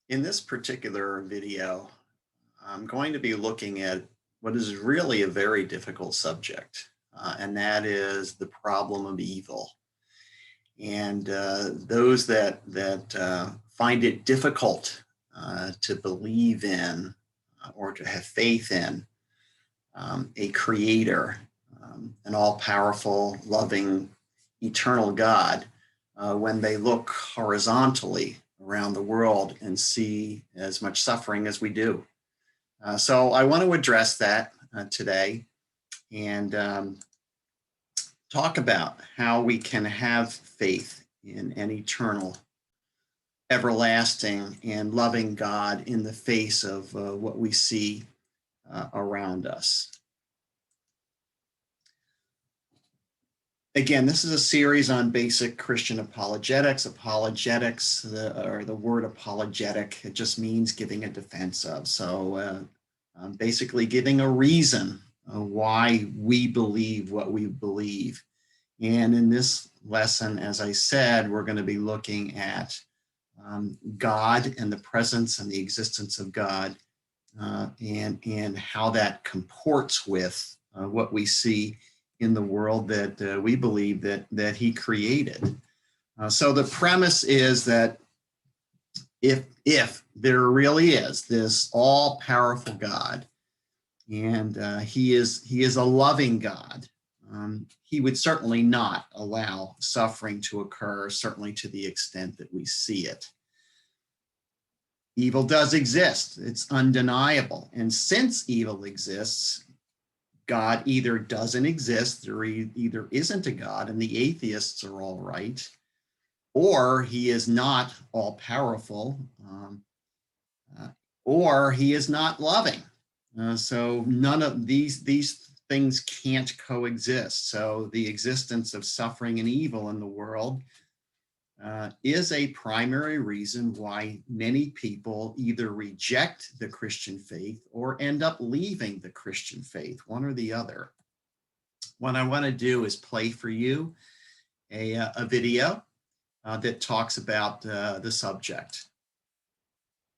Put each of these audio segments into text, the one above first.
In this particular video, I'm going to be looking at what is really a very difficult subject, and that is the problem of evil. And those that find it difficult to believe in or to have faith in a creator, an all-powerful, loving, eternal God, when they look horizontally around the world and see as much suffering as we do. So I want to address that today and talk about how we can have faith in an eternal, everlasting, and loving God in the face of what we see around us. Again, this is a series on basic Christian apologetics. Apologetics, the word apologetic, it just means giving a defense of. So basically giving a reason why we believe what we believe. And in this lesson, as I said, we're going to be looking at God and the presence and the existence of God and how that comports with what we see in the world that we believe that he created. So the premise is that if there really is this all-powerful God, and he is a loving God, he would certainly not allow suffering to occur, certainly to the extent that we see it. Evil does exist. It's undeniable. And since evil exists, God either doesn't exist or he either isn't a God, and the atheists are all right, or he is not all powerful, or he is not loving. So none of these things can't coexist. So the existence of suffering and evil in the world is a primary reason why many people either reject the Christian faith or end up leaving the Christian faith, one or the other. What I want to do is play for you a video that talks about the subject.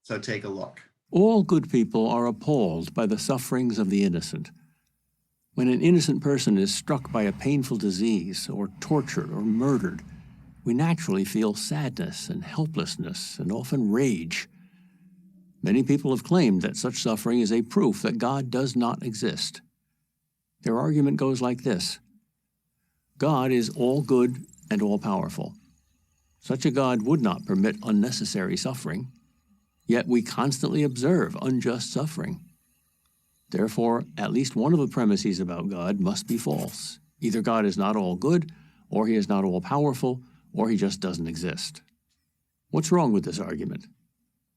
So take a look. All good people are appalled by the sufferings of the innocent. When an innocent person is struck by a painful disease or tortured or murdered, we naturally feel sadness and helplessness and often rage. Many people have claimed that such suffering is a proof that God does not exist. Their argument goes like this: God is all good and all powerful. Such a God would not permit unnecessary suffering, yet we constantly observe unjust suffering. Therefore, at least one of the premises about God must be false. Either God is not all good, or he is not all powerful, or he just doesn't exist. What's wrong with this argument?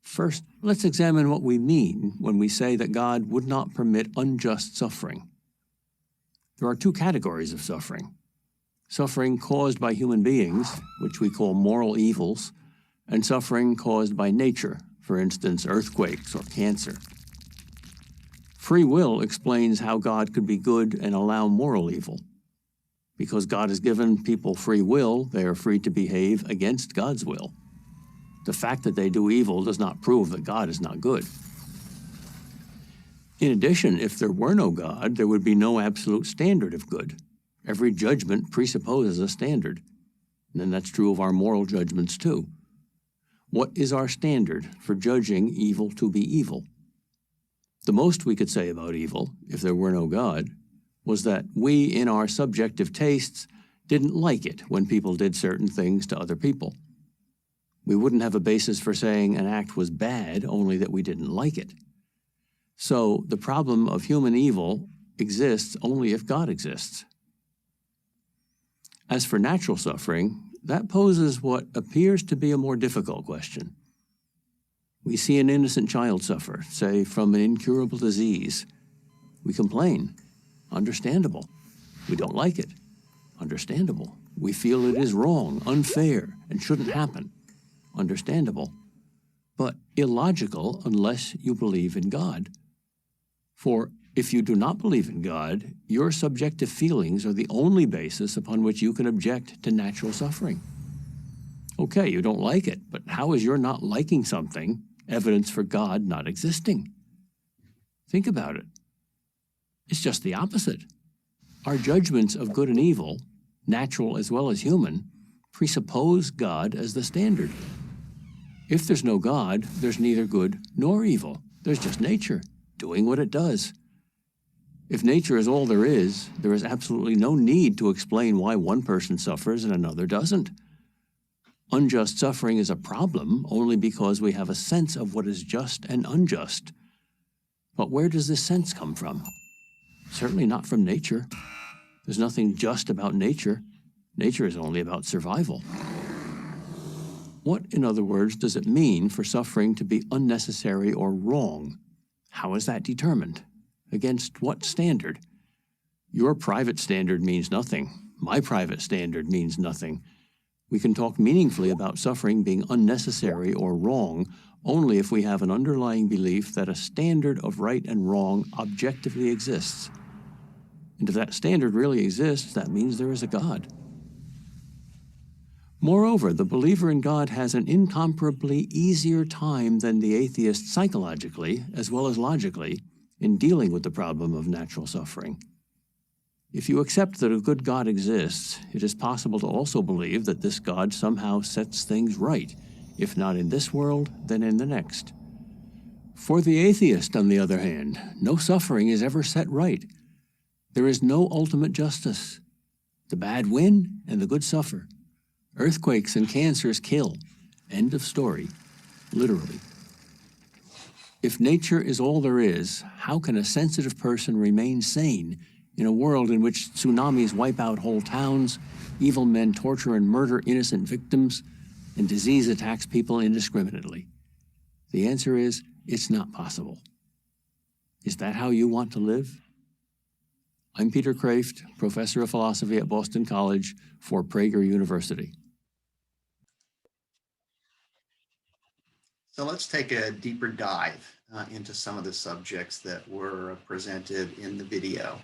First, let's examine what we mean when we say that God would not permit unjust suffering. There are two categories of suffering: suffering caused by human beings, which we call moral evils, and suffering caused by nature, for instance, earthquakes or cancer. Free will explains how God could be good and allow moral evil. Because God has given people free will, they are free to behave against God's will. The fact that they do evil does not prove that God is not good. In addition, if there were no God, there would be no absolute standard of good. Every judgment presupposes a standard, and that's true of our moral judgments too. What is our standard for judging evil to be evil? The most we could say about evil, if there were no God, was that we, in our subjective tastes, didn't like it when people did certain things to other people. We wouldn't have a basis for saying an act was bad, only that we didn't like it. So the problem of human evil exists only if God exists. As for natural suffering, that poses what appears to be a more difficult question. We see an innocent child suffer, say from an incurable disease. We complain. Understandable. We don't like it. Understandable. We feel it is wrong, unfair, and shouldn't happen. Understandable. But illogical unless you believe in God. For if you do not believe in God, your subjective feelings are the only basis upon which you can object to natural suffering. Okay, you don't like it, but how is your not liking something evidence for God not existing. Think about it. It's just the opposite. Our judgments of good and evil, natural as well as human, presuppose God as the standard. If there's no God, there's neither good nor evil. There's just nature, doing what it does. If nature is all there is absolutely no need to explain why one person suffers and another doesn't. Unjust suffering is a problem only because we have a sense of what is just and unjust. But where does this sense come from? Certainly not from nature. There's nothing just about nature. Nature is only about survival. What, in other words, does it mean for suffering to be unnecessary or wrong? How is that determined? Against what standard? Your private standard means nothing. My private standard means nothing. We can talk meaningfully about suffering being unnecessary or wrong only if we have an underlying belief that a standard of right and wrong objectively exists. And if that standard really exists, that means there is a God. Moreover, the believer in God has an incomparably easier time than the atheist psychologically, as well as logically, in dealing with the problem of natural suffering. If you accept that a good God exists, it is possible to also believe that this God somehow sets things right, if not in this world, then in the next. For the atheist, on the other hand, no suffering is ever set right. There is no ultimate justice. The bad win and the good suffer. Earthquakes and cancers kill. End of story. Literally. If nature is all there is, how can a sensitive person remain sane in a world in which tsunamis wipe out whole towns, evil men torture and murder innocent victims, and disease attacks people indiscriminately? The answer is, it's not possible. Is that how you want to live? I'm Peter Kraft, professor of philosophy at Boston College for Prager University. So let's take a deeper dive into some of the subjects that were presented in the video.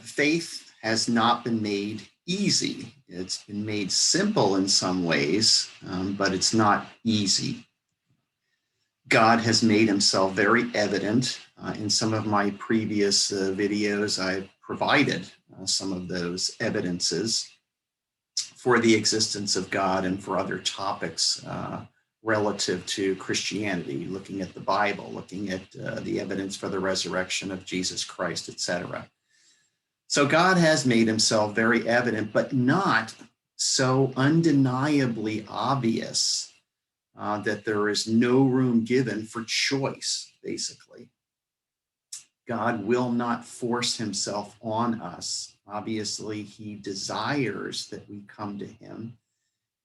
Faith has not been made easy. It's been made simple in some ways, but it's not easy. God has made himself very evident. In some of my previous videos, I've provided some of those evidences for the existence of God and for other topics relative to Christianity, looking at the Bible, looking at the evidence for the resurrection of Jesus Christ, etc. So God has made himself very evident, but not so undeniably obvious that there is no room given for choice, basically. God will not force himself on us. Obviously, he desires that we come to him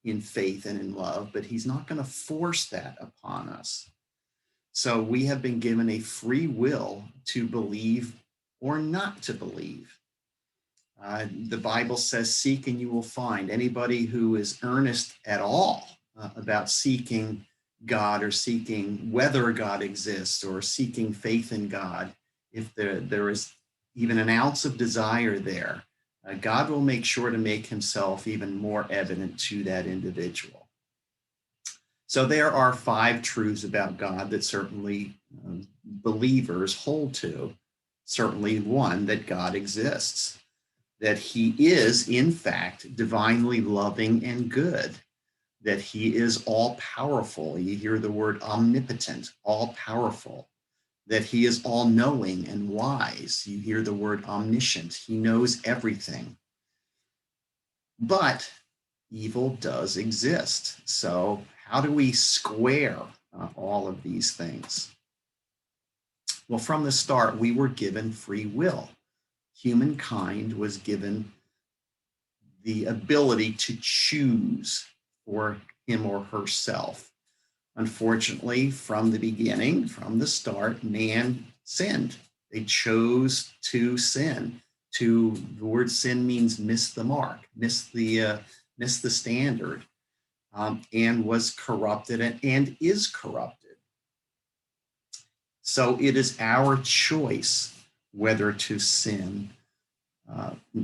in faith and in love, but he's not going to force that upon us. So we have been given a free will to believe or not to believe. The Bible says, seek and you will find. Anybody who is earnest at all about seeking God or seeking whether God exists or seeking faith in God, if there is even an ounce of desire there, God will make sure to make himself even more evident to that individual. So there are 5 truths about God that certainly believers hold to. Certainly one, that God exists, that he is, in fact, divinely loving and good, that he is all-powerful. You hear the word omnipotent, all-powerful, that he is all-knowing and wise. You hear the word omniscient. He knows everything. But evil does exist. So how do we square all of these things? Well, from the start, we were given free will. Humankind was given the ability to choose for him or herself. Unfortunately, from the beginning, from the start, man sinned. They chose to sin. The word sin means miss the mark, miss the standard, and was corrupted and is corrupted. So it is our choice whether to sin,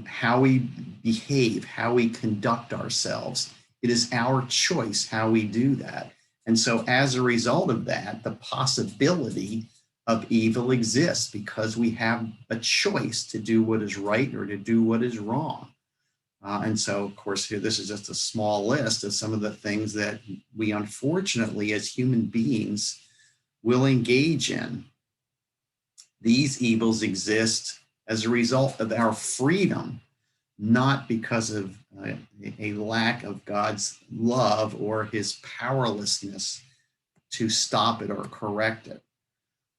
how we behave, how we conduct ourselves. It is our choice how we do that. And so as a result of that, the possibility of evil exists because we have a choice to do what is right or to do what is wrong. And so, of course, here, this is just a small list of some of the things that we unfortunately as human beings will engage in. These evils exist as a result of our freedom, not because of a lack of God's love or his powerlessness to stop it or correct it.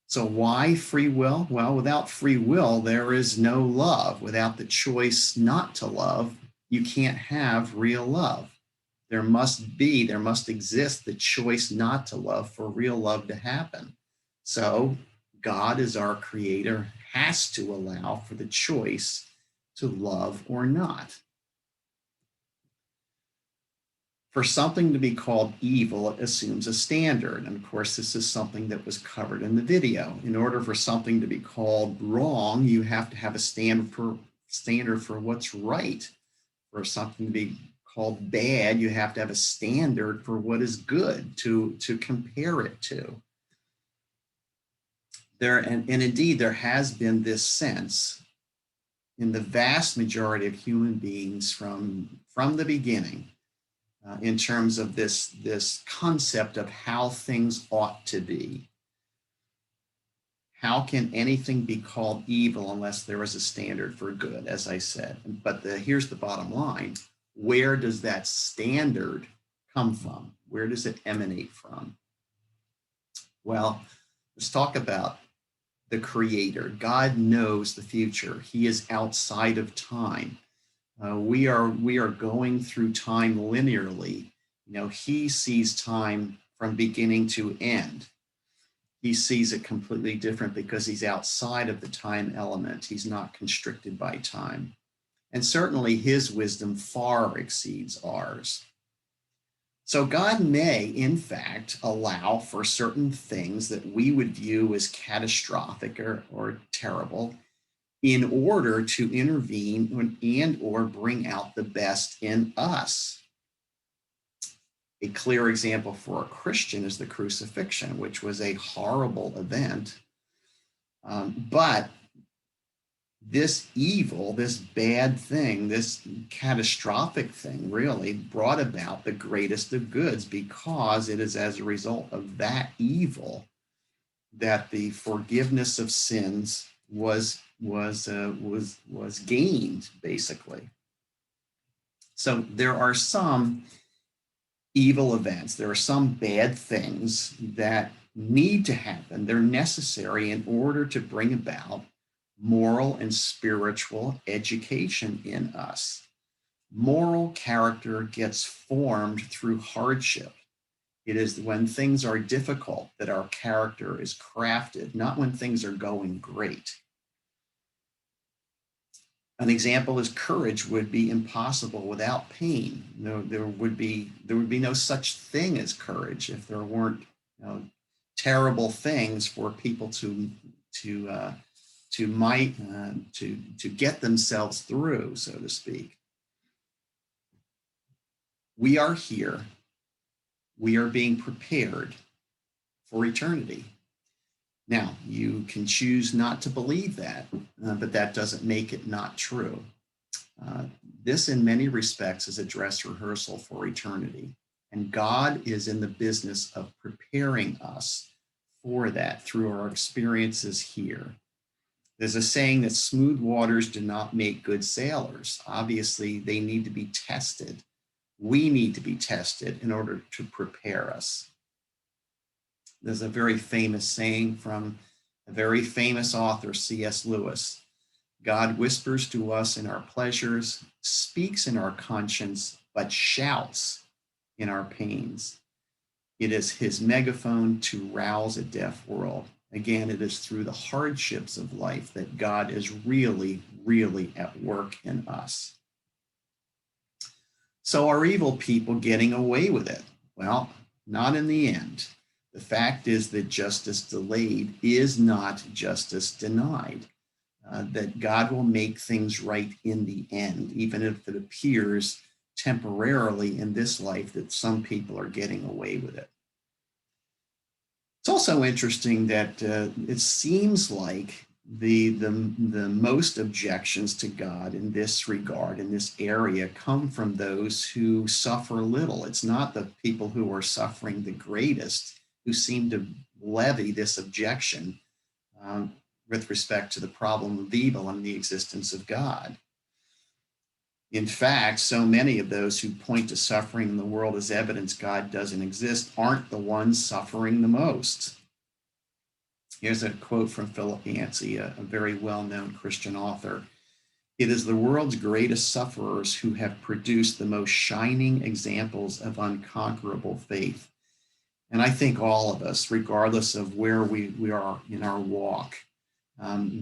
So why free will? Well, without free will, there is no love. Without the choice not to love, you can't have real love. There must exist the choice not to love for real love to happen. So God, as our creator, has to allow for the choice to love or not. For something to be called evil, it assumes a standard. And of course, this is something that was covered in the video. In order for something to be called wrong, you have to have a standard for what's right. For something to be called bad, you have to have a standard for what is good to compare it to. And indeed, there has been this sense in the vast majority of human beings from the beginning, in terms of this concept of how things ought to be. How can anything be called evil unless there is a standard for good, as I said? But here's the bottom line. Where does that standard come from? Where does it emanate from? Well, let's talk about the creator. God knows the future. He is outside of time. We are going through time linearly. He sees time from beginning to end. He sees it completely different because he's outside of the time element. He's not constricted by time. And certainly his wisdom far exceeds ours. So God may, in fact, allow for certain things that we would view as catastrophic or terrible in order to intervene and or bring out the best in us. A clear example for a Christian is the crucifixion, which was a horrible event. But this evil, this bad thing, this catastrophic thing really brought about the greatest of goods, because it is as a result of that evil that the forgiveness of sins was gained, basically. So there are some evil events, there are some bad things that need to happen. They're necessary in order to bring about moral and spiritual education in us. Moral character gets formed through hardship. It is when things are difficult that our character is crafted, not when things are going great. An example is courage would be impossible without pain. There would be no such thing as courage if there weren't terrible things for people to get themselves through, so to speak. We are here. We are being prepared for eternity. Now, you can choose not to believe that, but that doesn't make it not true. This, in many respects, is a dress rehearsal for eternity. And God is in the business of preparing us for that through our experiences here. There's a saying that smooth waters do not make good sailors. Obviously, they need to be tested. We need to be tested in order to prepare us. There's a very famous saying from a very famous author, C.S. Lewis. God whispers to us in our pleasures, speaks in our conscience, but shouts in our pains. It is his megaphone to rouse a deaf world. Again, it is through the hardships of life that God is really, really at work in us. So are evil people getting away with it? Well, not in the end. The fact is that justice delayed is not justice denied. That God will make things right in the end, even if it appears temporarily in this life that some people are getting away with it. It's also interesting that it seems like the most objections to God in this regard, in this area, come from those who suffer little. It's not the people who are suffering the greatest who seem to levy this objection um, with respect to the problem of evil and the existence of God. In fact, so many of those who point to suffering in the world as evidence God doesn't exist aren't the ones suffering the most. Here's a quote from Philip Yancey, a very well-known Christian author. It is the world's greatest sufferers who have produced the most shining examples of unconquerable faith. And I think all of us, regardless of where we are in our walk,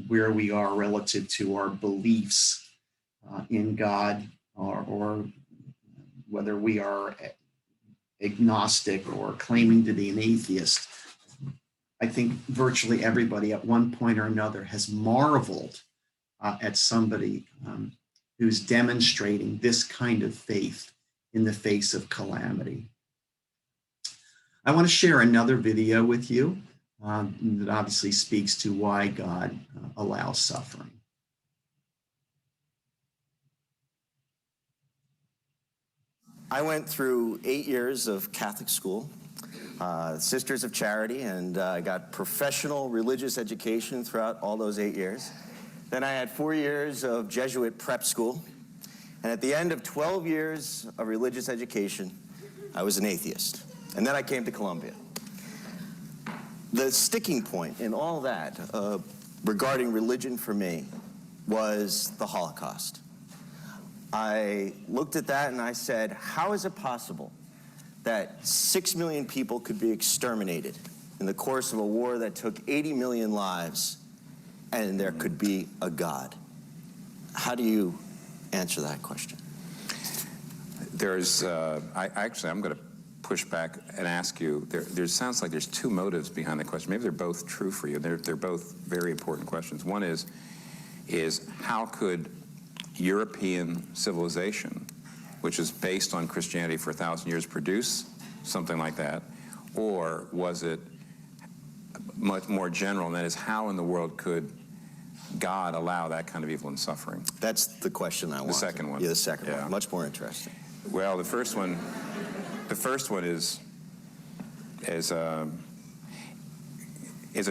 where we are relative to our beliefs in God, or whether we are agnostic or claiming to be an atheist, I think virtually everybody at one point or another has marveled at somebody who's demonstrating this kind of faith in the face of calamity. I want to share another video with you that obviously speaks to why God allows suffering. I went through 8 years of Catholic school, Sisters of Charity, and I got professional religious education throughout all those 8 years. Then I had 4 years of Jesuit prep school, and at the end of 12 years of religious education, I was an atheist. And then I came to Columbia. The sticking point in all that regarding religion for me was the Holocaust. I looked at that and I said, how is it possible that 6 million people could be exterminated in the course of a war that took 80 million lives, and there could be a God? How do you answer that question? There's, I'm going to push back and ask you, there sounds like there's two motives behind the question. Maybe they're both true for you. They're both very important questions. One is how could European civilization, which is based on Christianity for 1,000 years, produce something like that? Or was it much more general, and that is, how in the world could God allow that kind of evil and suffering? That's the question I want. The second one. Yeah, the second one. Much more interesting. Well, the first one is a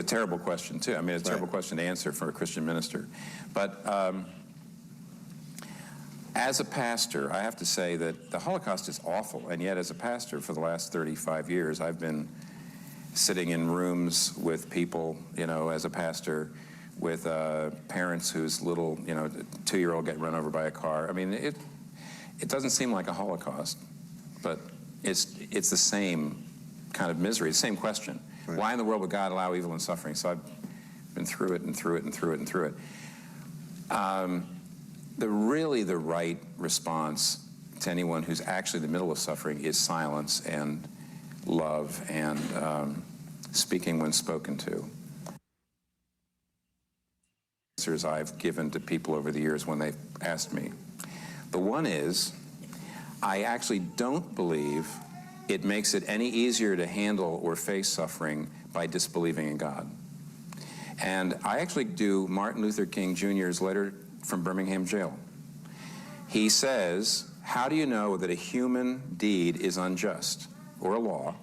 terrible question too. I mean, it's a terrible question to answer for a Christian minister. But as a pastor, I have to say that the Holocaust is awful, and yet as a pastor for the last 35 years, I've been sitting in rooms with people, as a pastor, with parents whose little, 2-year-old get run over by a car. I mean, it doesn't seem like a Holocaust, but it's the same kind of misery, the same question. Right. Why in the world would God allow evil and suffering? So I've been through it and through it and through it and through it. The right response to anyone who's actually in the middle of suffering is silence and love and speaking when spoken to. Answers I've given to people over the years when they've asked me. The one is, I actually don't believe it makes it any easier to handle or face suffering by disbelieving in God. And I actually do Martin Luther King Jr.'s letter from Birmingham jail. He says, how do you know that a human deed is unjust, or a law?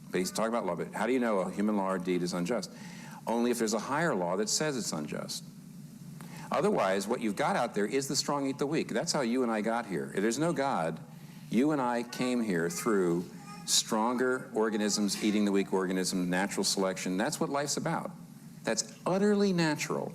But he's talking about law, but how do you know a human law or deed is unjust? Only if there's a higher law that says it's unjust. Otherwise, what you've got out there is the strong eat the weak. That's how you and I got here. If there's no God, you and I came here through stronger organisms eating the weak organism, natural selection. That's what life's about. That's utterly natural.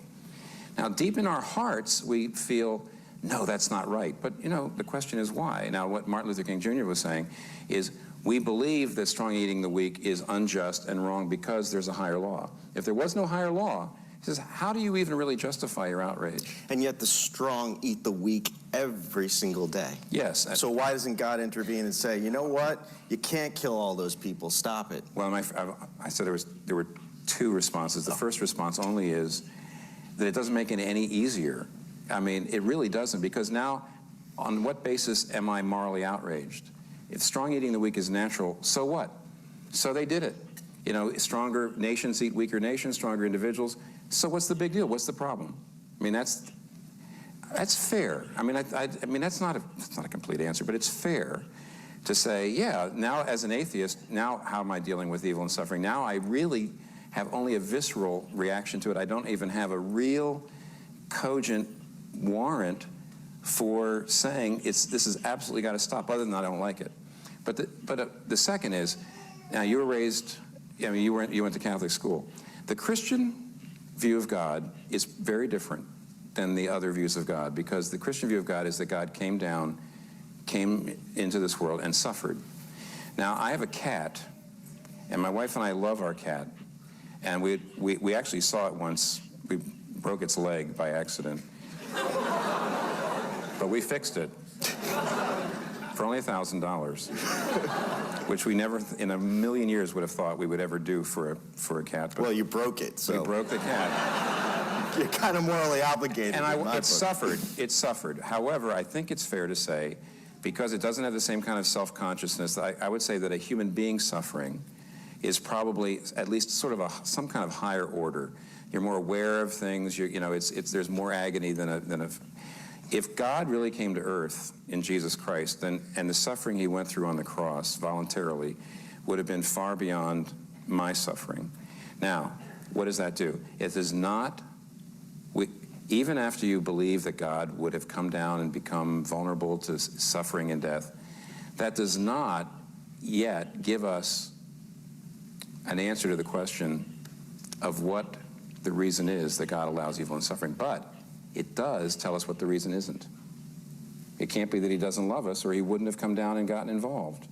Now, deep in our hearts, we feel, no, that's not right. But, the question is why? Now, what Martin Luther King Jr. was saying is, we believe that strong eating the weak is unjust and wrong because there's a higher law. If there was no higher law, he says, how do you even really justify your outrage? And yet the strong eat the weak every single day. Yes. So why doesn't God intervene and say, you know what? You can't kill all those people. Stop it. Well, I said there were two responses. The first response only is that it doesn't make it any easier. I mean, it really doesn't, because now, on what basis am I morally outraged? If strong eating the weak is natural, so what? So they did it. You know, stronger nations eat weaker nations, stronger individuals. So what's the big deal? What's the problem? I mean, that's fair. I mean, I mean, that's not a complete answer, but it's fair to say, yeah, now as an atheist, now how am I dealing with evil and suffering? Now I really have only a visceral reaction to it. I don't even have a real cogent warrant for saying this is absolutely got to stop, other than I don't like it. But the second is, now you were raised, I mean, you went to Catholic school. The Christian view of God is very different than the other views of God, because the Christian view of God is that God came into this world and suffered. Now, I have a cat, and my wife and I love our cat, and we actually saw it once. We broke its leg by accident, but we fixed it for only $1,000, which we never in a million years would have thought we would ever do for a cat. But well, you broke it, so. We broke the cat. You're kind of morally obligated. And it suffered. However, I think it's fair to say, because it doesn't have the same kind of self-consciousness, I would say that a human being suffering is probably at least sort of some kind of higher order. You're more aware of things. You know, there's more agony than a. If God really came to earth in Jesus Christ, and the suffering he went through on the cross voluntarily would have been far beyond my suffering. Now, what does that do? It does not. Even after you believe that God would have come down and become vulnerable to suffering and death, that does not yet give us an answer to the question of what the reason is that God allows evil and suffering. But it does tell us what the reason isn't. It can't be that he doesn't love us, or he wouldn't have come down and gotten involved.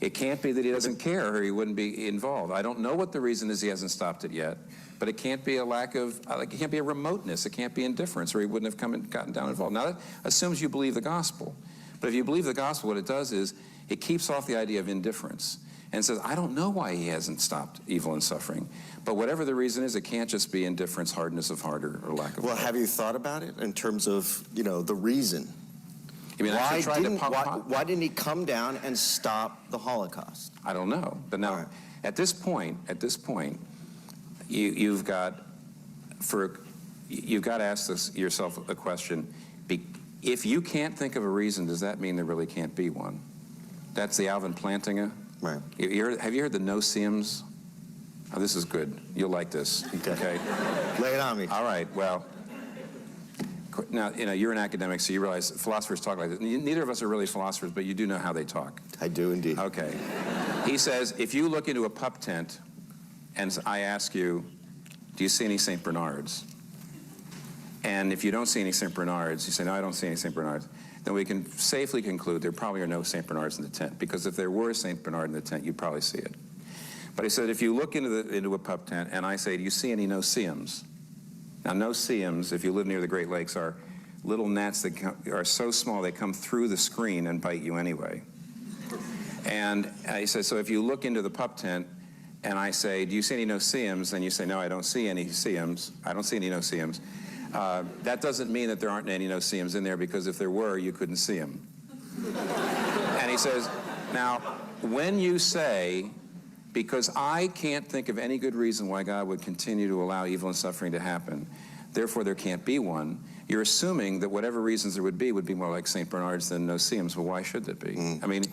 It can't be that he doesn't care, or he wouldn't be involved. I don't know what the reason is he hasn't stopped it yet, but it can't be a lack of, it can't be a remoteness, it can't be indifference, or he wouldn't have come and gotten down involved. Now that assumes you believe the gospel. But if you believe the gospel, what it does is it keeps off the idea of indifference and says, I don't know why he hasn't stopped evil and suffering. But whatever the reason is, it can't just be indifference, hardness of heart, or lack of Well, love. have you thought about it in terms of, the reason? I mean, Why didn't he come down and stop the Holocaust? I don't know. But now, right. at this point, you've got to ask yourself a question. If you can't think of a reason, does that mean there really can't be one? That's the Alvin Plantinga. Right. Have you heard the no-seeums? Oh, this is good. You'll like this. Okay. Lay it on me. All right. Well, now, you're an academic, so you realize philosophers talk like this. Neither of us are really philosophers, but you do know how they talk. I do indeed. Okay. He says, if you look into a pup tent and I ask you, do you see any St. Bernards? And if you don't see any St. Bernards, you say, no, I don't see any St. Bernards. Then we can safely conclude there probably are no St. Bernards in the tent, because if there were a St. Bernard in the tent, you'd probably see it. But he said, if you look into a pup tent and I say, do you see any no-see-ums? Now, no-see-ums, if you live near the Great Lakes, are little gnats that are so small they come through the screen and bite you anyway. And he says, so if you look into the pup tent and I say, do you see any no-see-ums? And you say, no, I don't see any see-ums. I don't see any no-see-ums. That doesn't mean that there aren't any no-see-ums in there, because if there were, you couldn't see them. And he says, now, when you say, because I can't think of any good reason why God would continue to allow evil and suffering to happen, therefore there can't be one, you're assuming that whatever reasons there would be more like St. Bernard's than no-see-ums. Well, why should it be? I mean,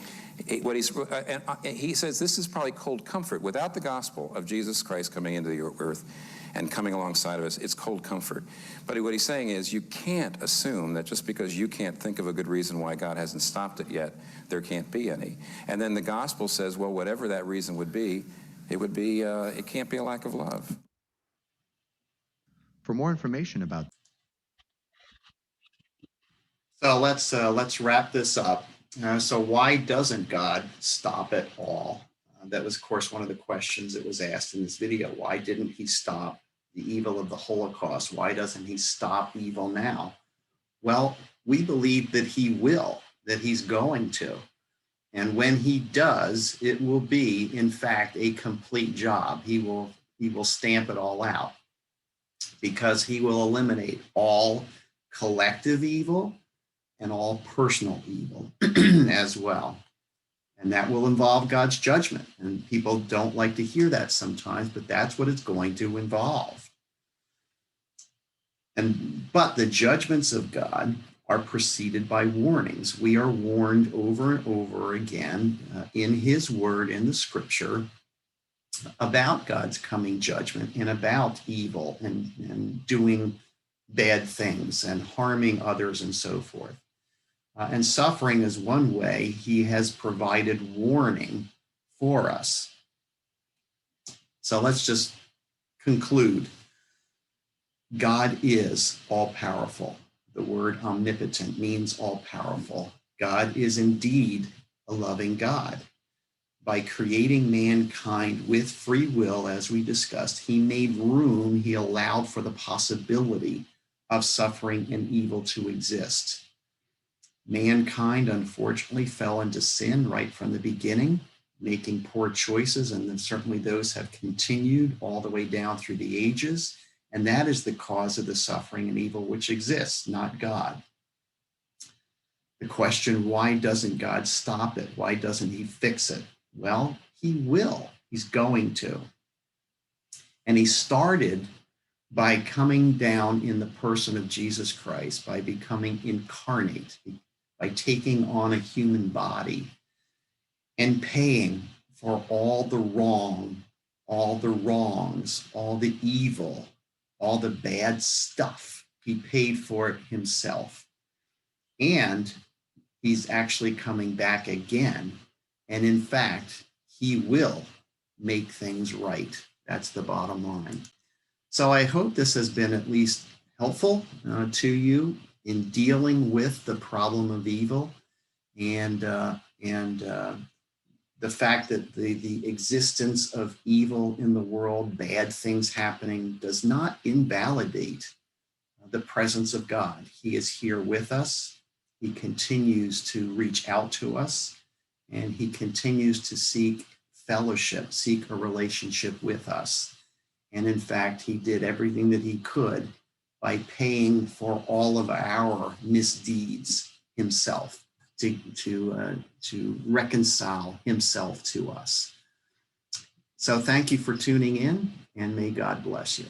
he says this is probably cold comfort. Without the gospel of Jesus Christ coming into the earth and coming alongside of us, it's cold comfort. But what he's saying is you can't assume that just because you can't think of a good reason why God hasn't stopped it yet, there can't be any. And then the gospel says, well, whatever that reason would be, it can't be a lack of love. For more information about So let's wrap this up. So why doesn't God stop it all? That was, of course, one of the questions that was asked in this video. Why didn't he stop the evil of the Holocaust? Why doesn't he stop evil now? Well, we believe that he will, that he's going to. And when he does, it will be, in fact, a complete job. He will stamp it all out, because he will eliminate all collective evil and all personal evil as well. And that will involve God's judgment. And people don't like to hear that sometimes, but that's what it's going to involve. But the judgments of God are preceded by warnings. We are warned over and over again in his word, in the scripture, about God's coming judgment and about evil and doing bad things and harming others and so forth. And suffering is one way he has provided warning for us. So let's just conclude. God is all-powerful. The word omnipotent means all-powerful. God is indeed a loving God. By creating mankind with free will, as we discussed, he made room, he allowed for the possibility of suffering and evil to exist. Mankind, unfortunately, fell into sin right from the beginning, making poor choices, and then certainly those have continued all the way down through the ages. And that is the cause of the suffering and evil which exists, not God. The question, why doesn't God stop it? Why doesn't he fix it? Well, he will. He's going to. And he started by coming down in the person of Jesus Christ, by becoming incarnate, by taking on a human body and paying for all the wrong, all the wrongs, all the evil, all the bad stuff. He paid for it himself. And he's actually coming back again. And in fact, he will make things right. That's the bottom line. So I hope this has been at least helpful to you in dealing with the problem of evil and the fact that the existence of evil in the world, bad things happening, does not invalidate the presence of God. He is here with us. He continues to reach out to us, and he continues to seek fellowship, seek a relationship with us. And in fact, he did everything that he could by paying for all of our misdeeds himself to reconcile himself to us. So thank you for tuning in, and may God bless you.